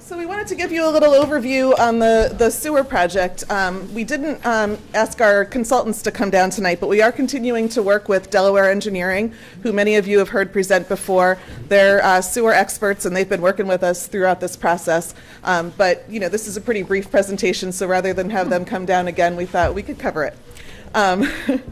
So we wanted to give you a little overview on the sewer project. We didn't ask our consultants to come down tonight, but we are continuing to work with Delaware Engineering, who many of you have heard present before. They're sewer experts, and they've been working with us throughout this process. But this is a pretty brief presentation, so rather than have them come down again, we thought we could cover it.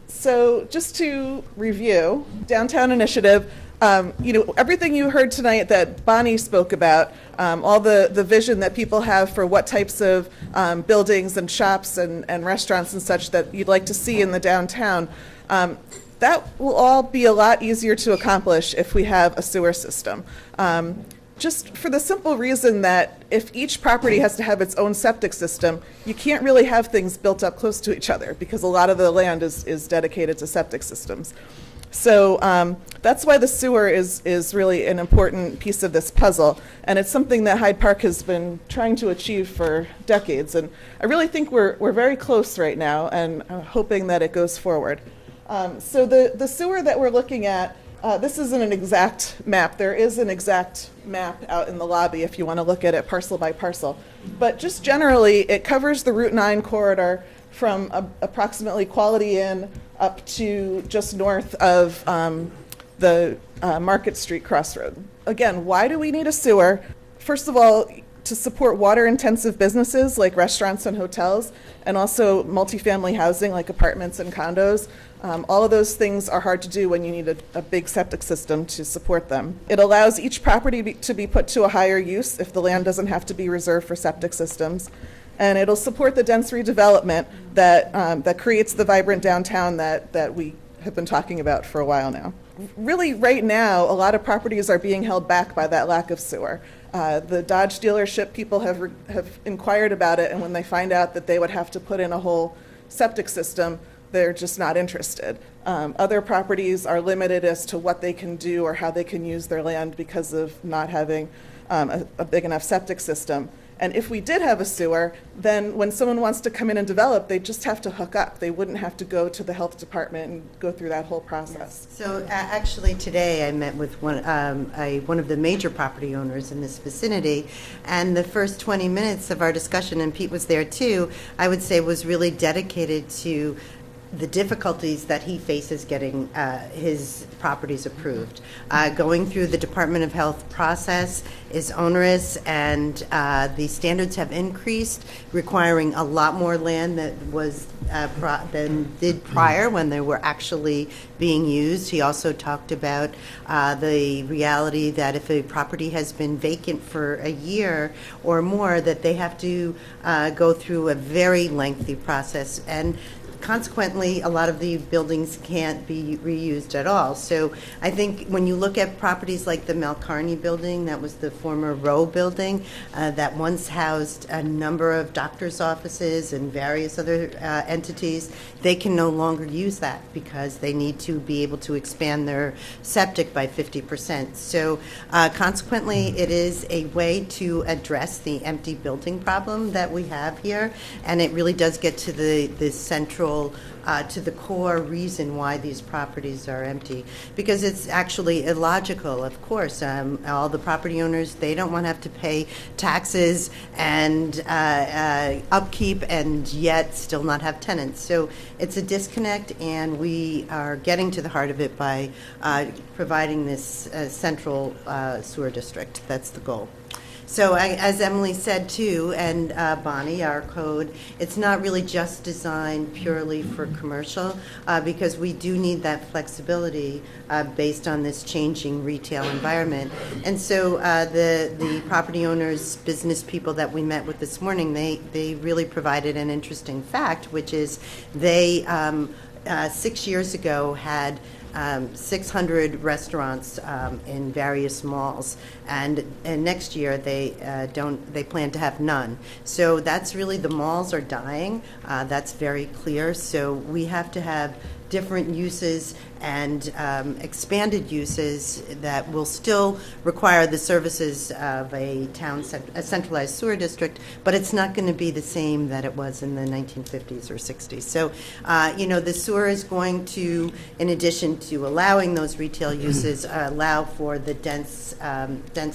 So just to review, Downtown Initiative. Everything you heard tonight that Bonnie spoke about, all the vision that people have for what types of buildings and shops and restaurants and such that you'd like to see in the downtown, that will all be a lot easier to accomplish if we have a sewer system. Just for the simple reason that if each property has to have its own septic system, you can't really have things built up close to each other because a lot of the land is dedicated to septic systems. So that's why the sewer is really an important piece of this puzzle, and it's something that Hyde Park has been trying to achieve for decades, and I really think we're very close right now, and I'm hoping that it goes forward. So the sewer that we're looking at, this isn't an exact map. There is an exact map out in the lobby if you want to look at it parcel by parcel, but just generally it covers the Route 9 corridor from approximately Quality Inn up to just north of the Market Street crossroad. Again, why do we need a sewer? First of all, to support water-intensive businesses like restaurants and hotels, and also multifamily housing like apartments and condos. All of those things are hard to do when you need a big septic system to support them. It allows each property to be put to a higher use if the land doesn't have to be reserved for septic systems. And it'll support the dense redevelopment that creates the vibrant downtown that we have been talking about for a while now. Really, right now, a lot of properties are being held back by that lack of sewer. The Dodge dealership people have inquired about it, and when they find out that they would have to put in a whole septic system, they're just not interested. Other properties are limited as to what they can do or how they can use their land because of not having a big enough septic system. And if we did have a sewer, then when someone wants to come in and develop, they just have to hook up. They wouldn't have to go to the health department and go through that whole process. Yes. So actually today I met with one of the major property owners in this vicinity, and the first 20 minutes of our discussion, and Pete was there too, I would say was really dedicated to the difficulties that he faces getting his properties approved. Going through the Department of Health process is onerous, and the standards have increased, requiring a lot more land that was than did prior when they were actually being used. He also talked about the reality that if a property has been vacant for a year or more, that they have to go through a very lengthy process, and consequently, a lot of the buildings can't be reused at all. So I think when you look at properties like the Malcarney building, that was the former Row building, that once housed a number of doctors' offices and various other entities, they can no longer use that because they need to be able to expand their septic by 50%. So consequently, it is a way to address the empty building problem that we have here, and it really does get to the central to the core reason why these properties are empty, because it's actually illogical. Of course, all the property owners, they don't want to have to pay taxes and upkeep and yet still not have tenants. So it's a disconnect, and we are getting to the heart of it by providing this central sewer district. That's the goal. So as Emily said too, and Bonnie, our code, it's not really just designed purely for commercial because we do need that flexibility based on this changing retail environment. And so the property owners, business people that we met with this morning, they really provided an interesting fact, which is they 6 years ago had 600 restaurants in various malls, and next year they plan to have none. So that's really, the malls are dying. That's very clear. So we have to have different uses and expanded uses that will still require the services of a centralized sewer district, but it's not going to be the same that it was in the 1950s or 60s. So, the sewer is going to, in addition to allowing those retail uses, allow for the dense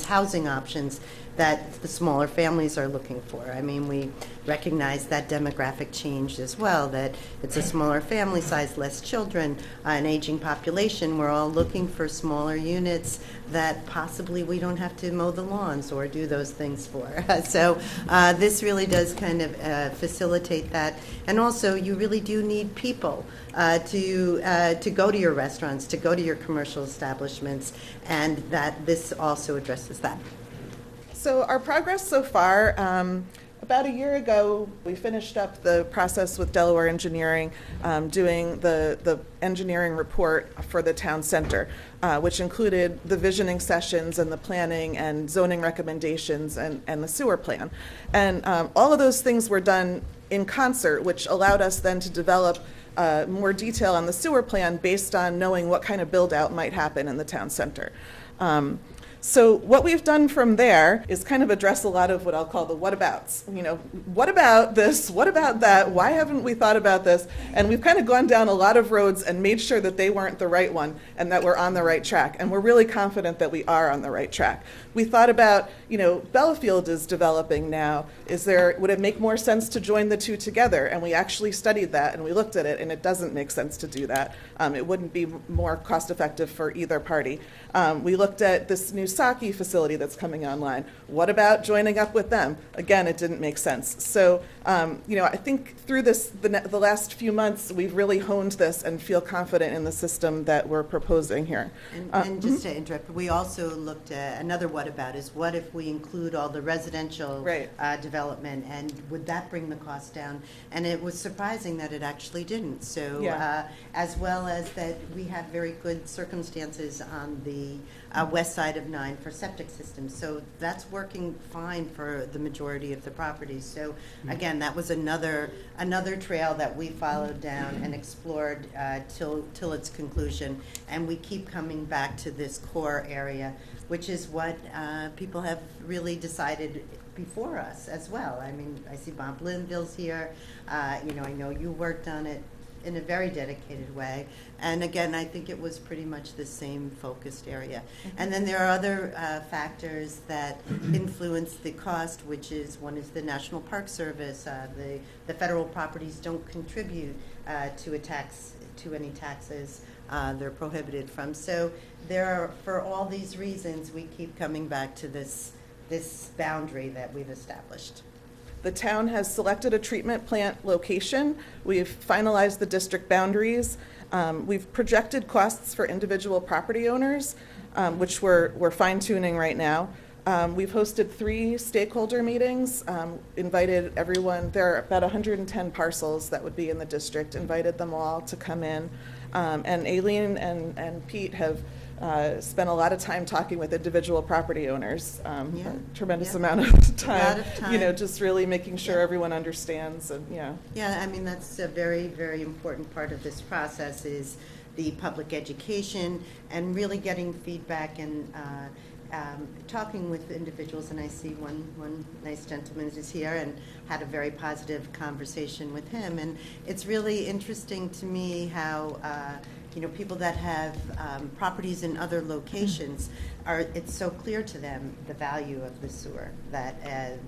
housing options that the smaller families are looking for. I mean, we recognize that demographic change as well, that it's a smaller family size, less children, an aging population. We're all looking for smaller units that possibly we don't have to mow the lawns or do those things for. So this really does kind of facilitate that. And also, you really do need people to go to your restaurants, to go to your commercial establishments, and that this also addresses that. So our progress so far, about a year ago, we finished up the process with Delaware Engineering, doing the engineering report for the town center, which included the visioning sessions and the planning and zoning recommendations and the sewer plan. And all of those things were done in concert, which allowed us then to develop more detail on the sewer plan based on knowing what kind of build out might happen in the town center. So what we've done from there is kind of address a lot of what I'll call the whatabouts. You know, what about this? What about that? Why haven't we thought about this? And we've kind of gone down a lot of roads and made sure that they weren't the right one and that we're on the right track. And we're really confident that we are on the right track. We thought about, you know, Bellafield is developing now. Would it make more sense to join the two together? And we actually studied that and we looked at it, and it doesn't make sense to do that. It wouldn't be more cost effective for either party. We looked at this new Saki facility that's coming online. What about joining up with them? Again, it didn't make sense. So, you know, I think through the last few months, we've really honed this and feel confident in the system that we're proposing here. And just to interrupt, we also looked at another what about is what if we include all the residential development, and would that bring the cost down? And it was surprising that it actually didn't. So as well as that we have very good circumstances on the west side of 9 for septic systems. So that's working fine for the majority of the properties. So again, that was another trail that we followed down and explored till its conclusion. And we keep coming back to this core area, which is what people have really decided before us as well. I mean, I see Bob Linville's here. You know, I know you worked on it in a very dedicated way. And again, I think it was pretty much the same focused area. And then there are other factors that influence the cost, which is, one is the National Park Service. The federal properties don't contribute to any taxes they're prohibited from. So for all these reasons, we keep coming back to this boundary that we've established. The town has selected a treatment plant location. We've finalized the district boundaries. We've projected costs for individual property owners, which we're fine-tuning right now. We've hosted 3 stakeholder meetings, invited everyone. There are about 110 parcels that would be in the district, invited them all to come in. And Aileen and Pete have spent a lot of time talking with individual property owners, a tremendous amount of time, you know, just really making sure everyone understands. And Yeah, I mean, that's a very, very important part of this process is the public education and really getting feedback and talking with individuals. And I see one nice gentleman is here and had a very positive conversation with him. And it's really interesting to me how you know, people that have properties in other locations it's so clear to them the value of the sewer that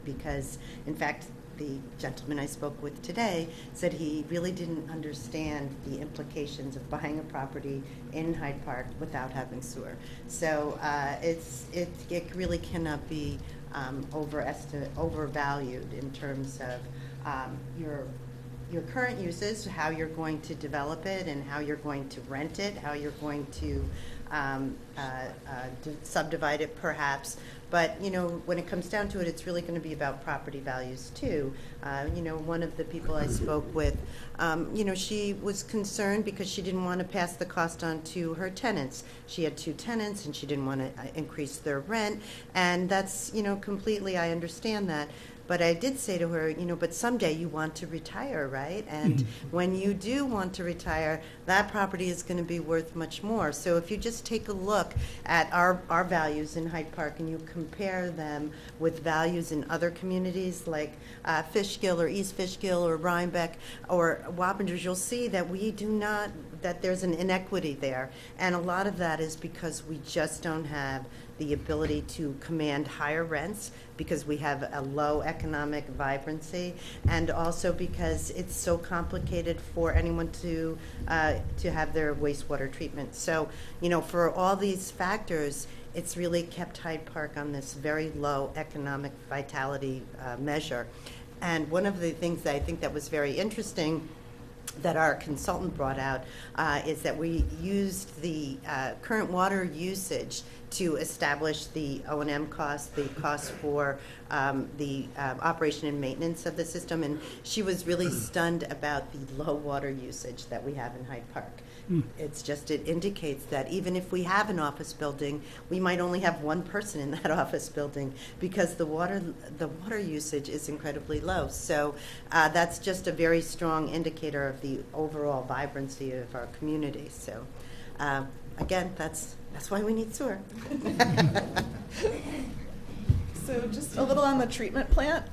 because in fact the gentleman I spoke with today said he really didn't understand the implications of buying a property in Hyde Park without having sewer. So it really cannot be overvalued in terms of your current uses, how you're going to develop it and how you're going to rent it, how you're going to subdivide it perhaps. But, you know, when it comes down to it, it's really going to be about property values too. You know, one of the people I spoke with, you know, she was concerned because she didn't want to pass the cost on to her tenants. She had 2 tenants and she didn't want to increase their rent. And that's, you know, completely, I understand that. But I did say to her, you know, but someday you want to retire, right? And when you do want to retire, that property is going to be worth much more. So if you just take a look at our values in Hyde Park and you compare them with values in other communities like Fishkill or East Fishkill or Rhinebeck or Wappingers, you'll see that that there's an inequity there. And a lot of that is because we just don't have the ability to command higher rents because we have a low economic vibrancy, and also because it's so complicated for anyone to have their wastewater treatment. So, you know, for all these factors, it's really kept Hyde Park on this very low economic vitality measure. And one of the things that I think that was very interesting that our consultant brought out is that we used the current water usage to establish the O&M costs, the costs for the operation and maintenance of the system, and she was really stunned about the low water usage that we have in Hyde Park. It's just, it indicates that even if we have an office building, we might only have one person in that office building because the water usage is incredibly low. So that's just a very strong indicator of the overall vibrancy of our community. So again, that's why we need sewer. So just a little on the treatment plant.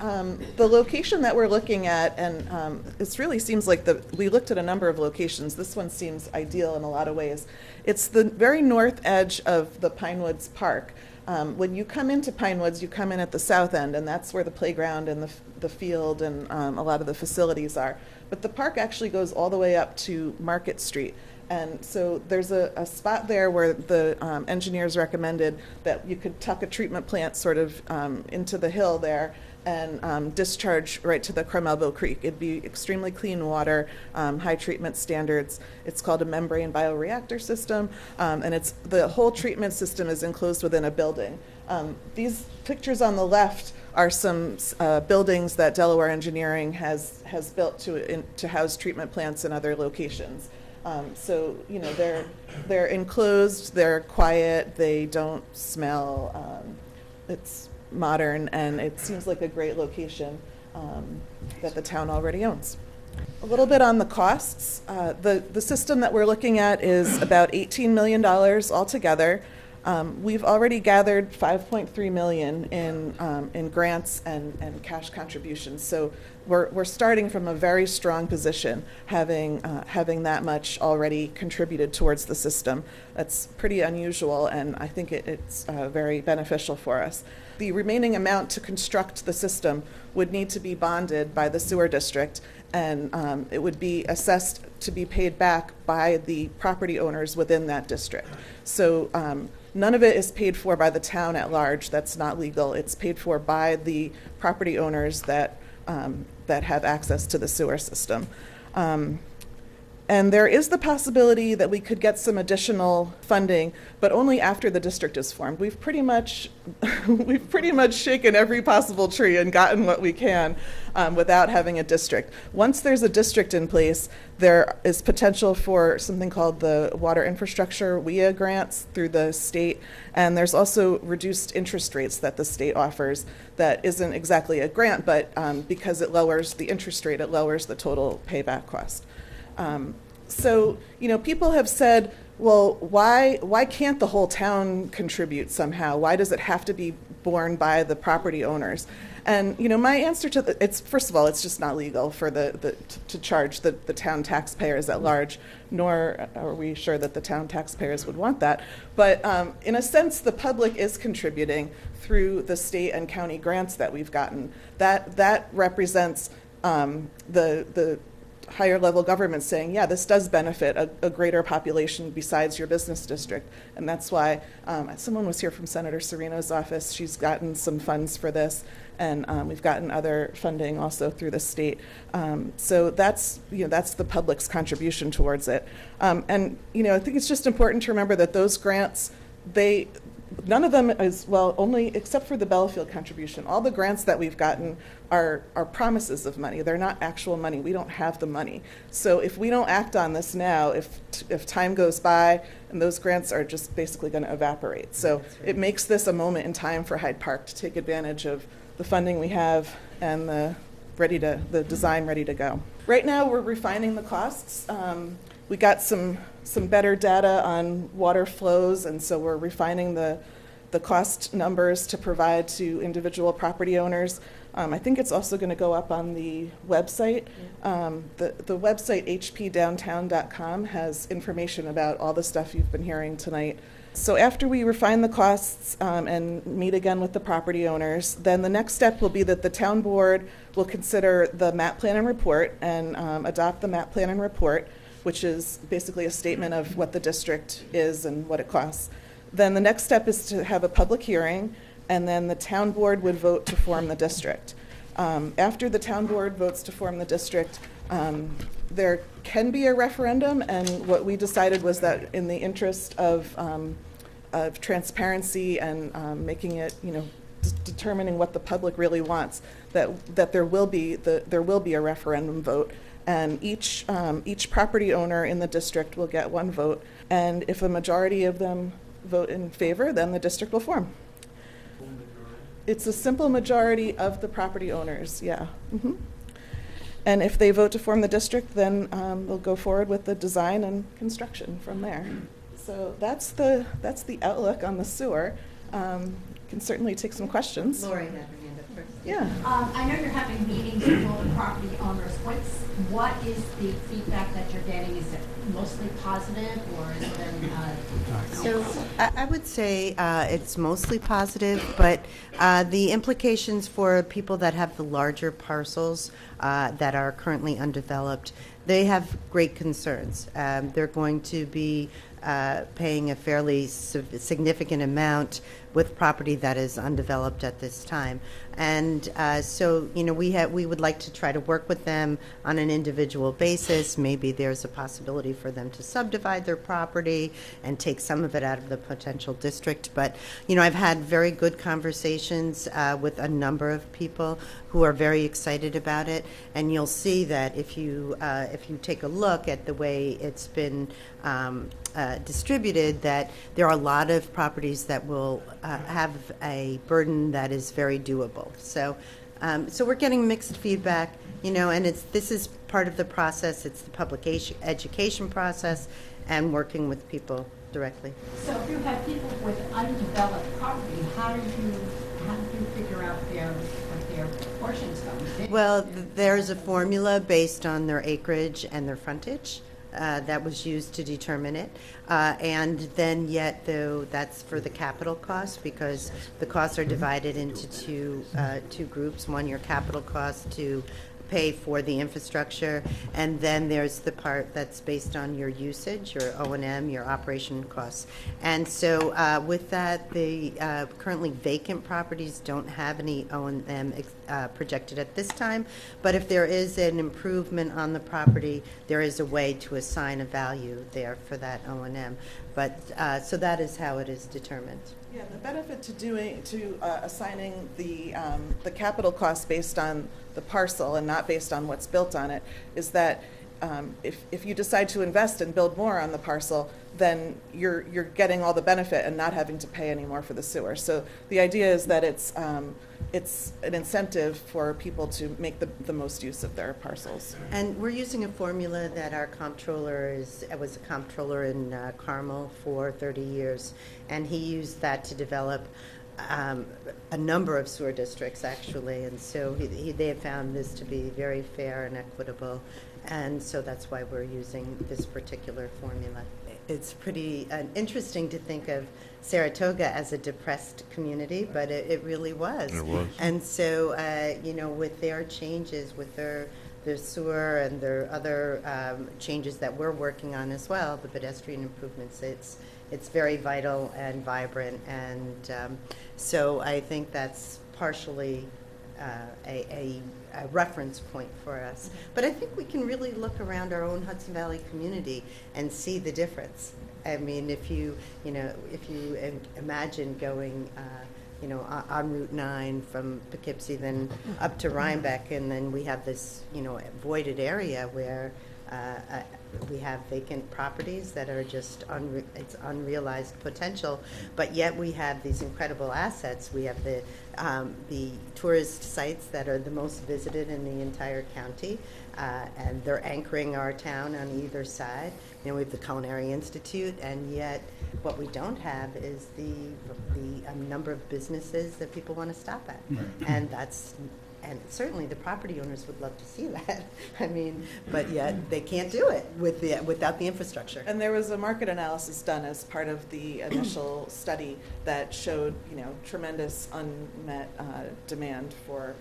The location that we're looking at, and it really seems like we looked at a number of locations. This one seems ideal in a lot of ways. It's the very north edge of the Pinewoods Park. When you come into Pinewoods, you come in at the south end, and that's where the playground and the field and a lot of the facilities are. But the park actually goes all the way up to Market Street. And so there's a spot there where the engineers recommended that you could tuck a treatment plant sort of into the hill there and discharge right to the Carmelville Creek. It'd be extremely clean water, high treatment standards. It's called a membrane bioreactor system, and the whole treatment system is enclosed within a building. These pictures on the left are some buildings that Delaware Engineering has built to house treatment plants in other locations. So, you know, they're enclosed, they're quiet, they don't smell. It's modern, and it seems like a great location that the town already owns. A little bit on the costs. The system that we're looking at is about $18 million altogether. We've already gathered $5.3 million in grants and cash contributions. So we're starting from a very strong position, having that much already contributed towards the system. That's pretty unusual, and I think it's very beneficial for us. The remaining amount to construct the system would need to be bonded by the sewer district, and it would be assessed to be paid back by the property owners within that district. So none of it is paid for by the town at large. That's not legal. It's paid for by the property owners that have access to the sewer system. And there is the possibility that we could get some additional funding, but only after the district is formed. We've pretty much shaken every possible tree and gotten what we can without having a district. Once there's a district in place, there is potential for something called the Water Infrastructure WIA grants through the state, and there's also reduced interest rates that the state offers that isn't exactly a grant, but because it lowers the interest rate, it lowers the total payback cost. So, you know, people have said, well, why can't the whole town contribute somehow? Why does it have to be borne by the property owners? And, you know, my answer to it's, first of all, it's just not legal for to charge the town taxpayers at large, nor are we sure that the town taxpayers would want that. But in a sense, the public is contributing through the state and county grants that we've gotten. That represents the higher level government saying, yeah, this does benefit a greater population besides your business district. And that's why someone was here from Senator Serino's office. She's gotten some funds for this, and we've gotten other funding also through the state. So that's the public's contribution towards it. And you know, I think it's just important to remember that those grants, none of them is, well, only except for the Bellafield contribution. All the grants that we've gotten are promises of money. They're not actual money. We don't have the money. So if we don't act on this now, if time goes by, and those grants are just basically going to evaporate. So right. It makes this a moment in time for Hyde Park to take advantage of the funding we have and the design ready to go. Right now we're refining the costs. We got some better data on water flows, and so we're refining the cost numbers to provide to individual property owners. I think it's also going to go up on the website. The website hpdowntown.com has information about all the stuff you've been hearing tonight. So after we refine the costs and meet again with the property owners, then the next step will be that the town board will consider the map plan and report and adopt the map plan and report, which is basically a statement of what the district is and what it costs. Then the next step is to have a public hearing, and then the town board would vote to form the district. After the town board votes to form the district, there can be a referendum, and what we decided was that in the interest of transparency and making it, determining what the public really wants, that there will be a referendum vote, and each property owner in the district will get one vote, and if a majority of them vote in favor, then the district will form. It's a simple majority of the property owners, yeah. Mm-hmm. And if they vote to form the district, then they'll go forward with the design and construction from there. So that's the outlook on the sewer. Can certainly take some questions. Lori had her hand up first. Yeah. I know you're having meetings with all the property owners. What is the feedback that you're getting? Is it mostly positive, or is it So I would say it's mostly positive, but the implications for people that have the larger parcels that are currently undeveloped, they have great concerns. They're going to be paying a fairly significant amount with property that is undeveloped at this time. And so, we would like to try to work with them on an individual basis. Maybe there's a possibility for them to subdivide their property and take some of it out of the potential district. But, I've had very good conversations with a number of people who are very excited about it. And you'll see that if you take a look at the way it's been distributed, that there are a lot of properties that will have a burden that is very doable. So we're getting mixed feedback, and this is part of the process. It's the public education process and working with people directly. So if you have people with undeveloped property, how do you figure out what their portion's going to be? Well, there's a formula based on their acreage and their frontage. That was used to determine it. And then yet, though, that's for the capital cost, because the costs are divided into two groups. One, your capital cost to pay for the infrastructure, and then there's the part that's based on your usage, your O&M, your operation costs. And so with that, the currently vacant properties don't have any O&M projected at this time, but if there is an improvement on the property, there is a way to assign a value there for that O&M. But so that is how it is determined. Yeah, the benefit to assigning the capital cost based on the parcel and not based on what's built on it is that if you decide to invest and build more on the parcel, then you're getting all the benefit and not having to pay any more for the sewer. So the idea is that it's an incentive for people to make the most use of their parcels. And we're using a formula that our comptroller was a comptroller in Carmel for 30 years, and he used that to develop a number of sewer districts, actually, and so they have found this to be very fair and equitable, and so that's why we're using this particular formula. It's pretty interesting to think of Saratoga as a depressed community, but it really was. It was. And so, with their changes, with their sewer and their other changes that we're working on as well, the pedestrian improvements, it's very vital and vibrant, and so I think that's partially a reference point for us. But I think we can really look around our own Hudson Valley community and see the difference. I mean, if you imagine going, on Route 9 from Poughkeepsie, then up to Rhinebeck, and then we have this, voided area where we have vacant properties that are just it's unrealized potential, but yet we have these incredible assets. We have the tourist sites that are the most visited in the entire county, and they're anchoring our town on either side. We have the Culinary Institute, and yet what we don't have is the number of businesses that people want to stop at, and that's And certainly the property owners would love to see that. I mean, but yet they can't do it without the infrastructure. And there was a market analysis done as part of the initial study that showed, tremendous unmet demand for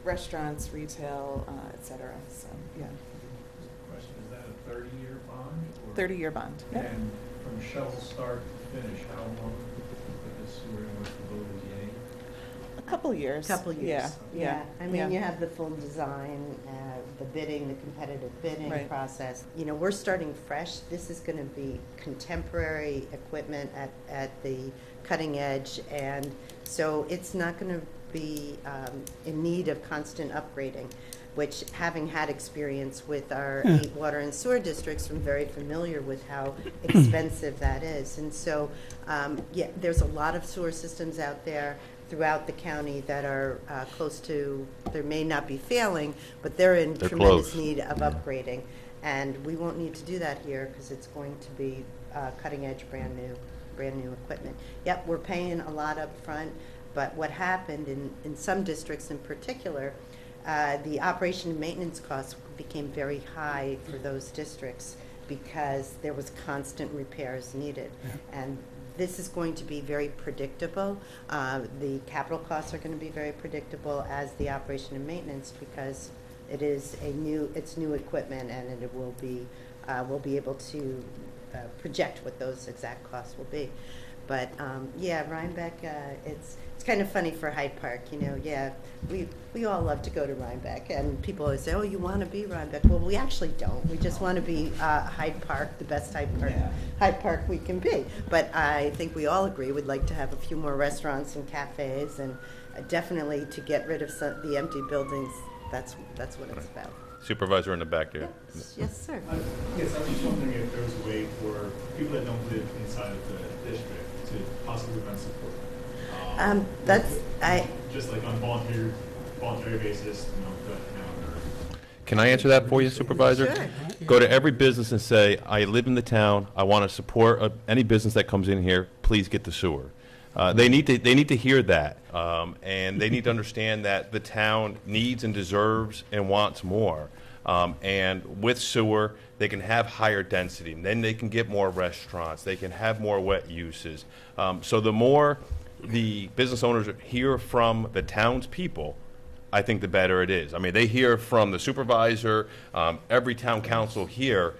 restaurants, retail, et cetera. So, yeah. Question, is that a 30-year bond? Or 30-year bond. Yep. And from shovel start to finish, how long with the sewer and with the voters getting? A couple years. Couple years. Yeah. I mean, you have the full design, the bidding, the competitive bidding Right. process. We're starting fresh. This is going to be contemporary equipment at the cutting edge, and so it's not going to be in need of constant upgrading, which, having had experience with our 8 water and sewer districts, I'm very familiar with how expensive that is. And so, there's a lot of sewer systems out there throughout the county that are close to, they may not be failing, but they're in tremendous need of upgrading. And we won't need to do that here because it's going to be cutting edge, brand new equipment. Yep, we're paying a lot up front, but what happened in some districts in particular, the operation and maintenance costs became very high for those districts because there was constant repairs needed. And this is going to be very predictable. The capital costs are going to be very predictable as the operation and maintenance, because it's new equipment, and it will be, we'll be able to project what those exact costs will be. But Rhinebeck, it's kind of funny for Hyde Park, we all love to go to Rhinebeck, and people always say, oh, you want to be Rhinebeck. Well, we actually don't. We just want to be Hyde Park, the best Hyde Park we can be. But I think we all agree we'd like to have a few more restaurants and cafes, and definitely to get rid of the empty buildings. That's what it's about. Supervisor in the back there. Yes, sir. Yes, I was just wondering if there was a way for people that don't live inside of the district to possibly run support. Just like on voluntary basis, Can I answer that for you, Supervisor? Sure. Go to every business and say, I live in the town, I want to support any business that comes in here, please get the sewer. They need to hear that, and they need to understand that the town needs and deserves and wants more. And with sewer, they can have higher density, and then they can get more restaurants, they can have more wet uses. So the more the business owners hear from the townspeople, I think the better it is. I mean, they hear from the supervisor, every town council here,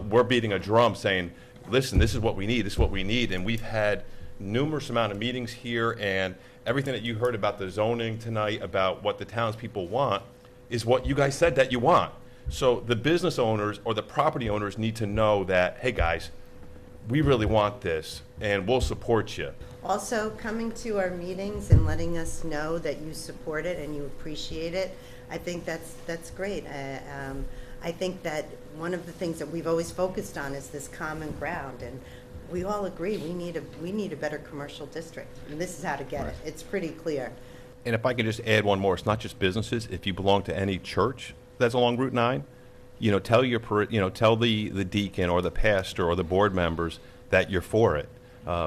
we're beating a drum saying, listen, this is what we need, and we've had numerous amount of meetings here, and everything that you heard about the zoning tonight, about what the townspeople want, is what you guys said that you want. So the business owners or the property owners need to know that, hey guys, we really want this, and we'll support you. Also, coming to our meetings and letting us know that you support it and you appreciate it, I think that's great. I think that one of the things that we've always focused on is this common ground, and we all agree we need a better commercial district, and this is how to get it. It's pretty clear. And if I can just add one more, it's not just businesses. If you belong to any church that's along Route 9, tell the deacon or the pastor or the board members that you're for it,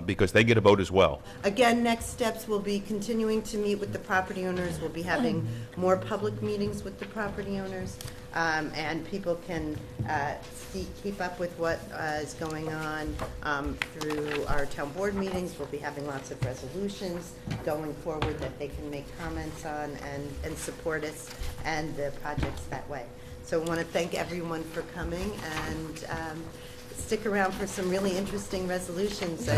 because they get a vote as well. Again, next steps will be continuing to meet with the property owners. We'll be having more public meetings with the property owners, and people can keep up with what is going on through our town board meetings. We'll be having lots of resolutions going forward that they can make comments on and support us and the projects that way. So I want to thank everyone for coming, and stick around for some really interesting resolutions.